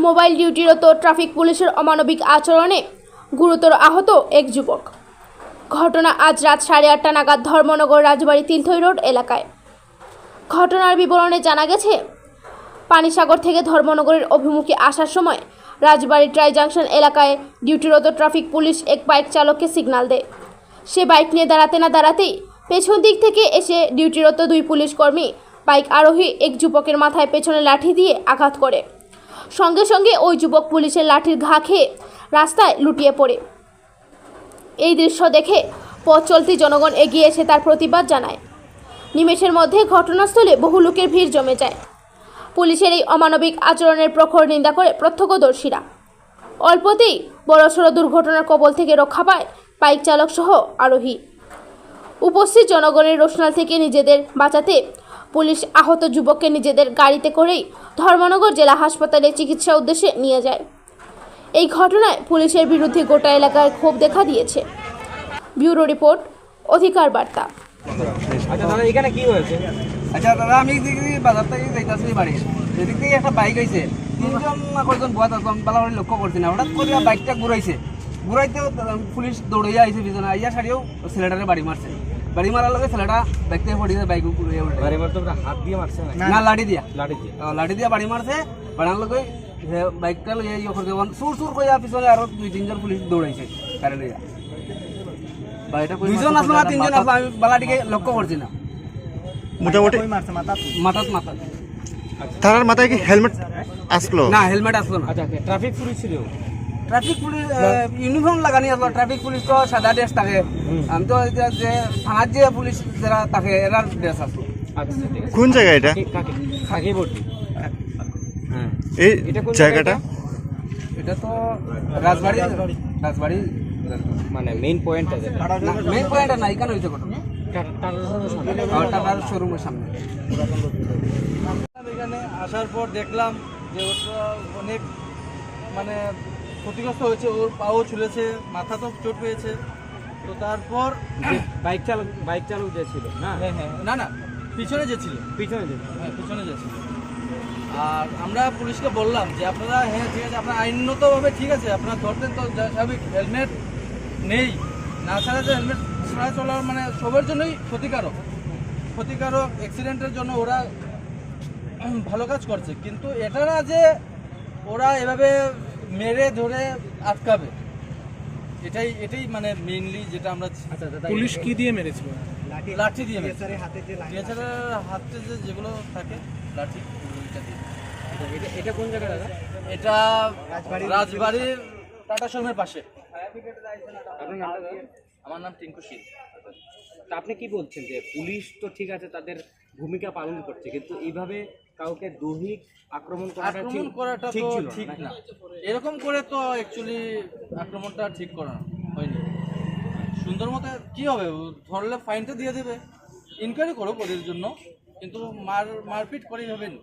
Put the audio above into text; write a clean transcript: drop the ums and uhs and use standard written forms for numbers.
Mobile ডিউটিরত traffic পুলিশের অমানবিক আচরণে গুরুতর আহত এক যুবক। ঘটনা আজ রাত 8:30 নাগাদ ধর্মনগর রাজবাড়ী তিলথই রোড এলাকায়। ঘটনার বিবরণে জানা গেছে, পানিসাগর থেকে ধর্মনগরের অভিমুখে আসার সময় রাজবাড়ী ট্রাই জাংশন এলাকায় ডিউটিরত ট্রাফিক পুলিশ এক বাইক চালককে সিগন্যাল দেয়। সে বাইক নিয়ে দাঁড়াতে না দাঁড়াতেই পেছন দিক থেকে এসে ডিউটিরত দুই পুলিশ কর্মী বাইক আরোহী এক যুবকের মাথায় পেছনে লাঠি দিয়ে আঘাত করে। সঙ্গে সঙ্গে ওই যুবক পুলিশের লাঠির ঘা খেয়ে রাস্তায় লুটিয়ে পড়ে। এই দৃশ্য দেখে পথ চলতি জনগণ এগিয়ে এসে তার প্রতিবাদ জানায়। নিমেষের মধ্যে ঘটনাস্থলে বহু লোকের ভিড় জমে যায়। পুলিশের এই অমানবিক আচরণের প্রখর নিন্দা করে প্রত্যক্ষদর্শীরা। অল্পতেই বড়সড় দুর্ঘটনার কবল থেকে রক্ষা পায় বাইক চালক সহ আরোহী। উপস্থিত জনগণের রোষনাল থেকে নিজেদের বাঁচাতে পুলিশ আহত যুবককে নিজেদের গাড়িতে করেই ধর্মনগর জেলা হাসপাতালে চিকিৎসা উদ্দেশ্যে নিয়ে যায়। এই ঘটনায় পুলিশের বিরুদ্ধে গোটা এলাকায় ক্ষোভ দেখা দিয়েছে। ব্যুরো রিপোর্ট, অধিকার বার্তা। আচ্ছা দাদা, এখানে কি হয়েছে? আচ্ছা দাদা, আমি বাজার থেকে যাইতেছি বাড়ি, এদিক থেকে একটা বাইক হয়েছে, তিনজন না কয়জন বুয়া থাকতাম বালাবাড়ি লক্ষ্য করছি না, হঠাৎ করে বাইকটা ঘুরাইতেও পুলিশ দৌড়াইয়া আইছে পিছনে, আইয়া সারিয়েও ছেলেটারে বাড়ি মারছে। বাড়ি মারার লগে ছেলেটা বাইক থেকে পড়িয়েছে, বাইক বাড়ি মারতে হাত দিয়ে মারছে না লাঠি দিয়া লাঠি দিয়ে বাড়ি মারছে। বাড়ার লগে বাইকটা লইয়া ইয়ে করে সুর সুর কইয়া পিছনে আরো 2-3 জন পুলিশ দৌড়াইছে গাড়ি লইয়া। দুইজন আসলো না তিনজন আসলো, আমি বালাটিকে লক্ষ্য করছি না। মোটামুটি মাথাত তার মাথায় কি হেলমেট আসলো না? হেলমেট আসলো না। আচ্ছা, ট্রাফিক পুলিশ ছিল? ট্রাফিক পুলিশ ইউনিফর্ম লাগানি আসলো। ট্রাফিক পুলিশ তো সাদা ড্রেস থাকে, আমি তো যে থানার যে পুলিশ যারা থাকে এরার ড্রেস আসলো। আচ্ছা, কোন জায়গা এটা? কাকে বলছি? হ্যাঁ, এই জায়গাটা এটা তো রাজবাড়ি মানে মেইন পয়েন্ট আছে। মেইন পয়েন্ট না, এখানে হয়েছে ঘটনা টাটার শোরুমের সামনে। এখানে আসার পর দেখলাম যে ওটা অনেক মানে ক্ষতিগ্রস্ত হয়েছে, ওর পাও ছুলেছে, মাথা তো চোট পেয়েছে। তো তারপর বাইক চালক যে ছিল না? হ্যাঁ, না পিছনে যে ছিল, পিছনে যে ছিল। আর আমরা পুলিশকে বললাম যে আপনারা হ্যাঁ ঠিক আছে, আপনার আইনতভাবে ঠিক আছে, আপনারা ধরতেন তো স্বাভাবিক, হেলমেট নেই না ছাড়া যে হেলমেট ছাড়া চলার মানে সবার জন্যই ক্ষতিকারক অ্যাক্সিডেন্টের জন্য ওরা ভালো কাজ করছে, কিন্তু এটা না যে ওরা এভাবে মেরে ধরে আটকাবে। এটাই মানে মেইনলি যেটা আমরা। পুলিশ কি দিয়ে মেরেছিল? লাঠি দিয়ে হাতে যেগুলো থাকে লাঠি। এটা কোন জায়গা দাদা? এটা রাজবাড়ির টাটা শোরুমের পাশে। আমার নাম টিঙ্কু শীল। তা আপনি কি বলছেন যে পুলিশ তো ঠিক আছে, তাদের ভূমিকা পালন করছে, কিন্তু এইভাবে কাউকে দৈহিক আক্রমণ করাটা তো ঠিক না। এরকম করে তো অ্যাকচুয়ালি আক্রমণটা ঠিক করা হয়নি। সুন্দর মতো কি হবে, ধরলে ফাইনটা দিয়ে দেবে, ইনকোয়ারি করো ওদের জন্য, কিন্তু মারপিট করে হবে না।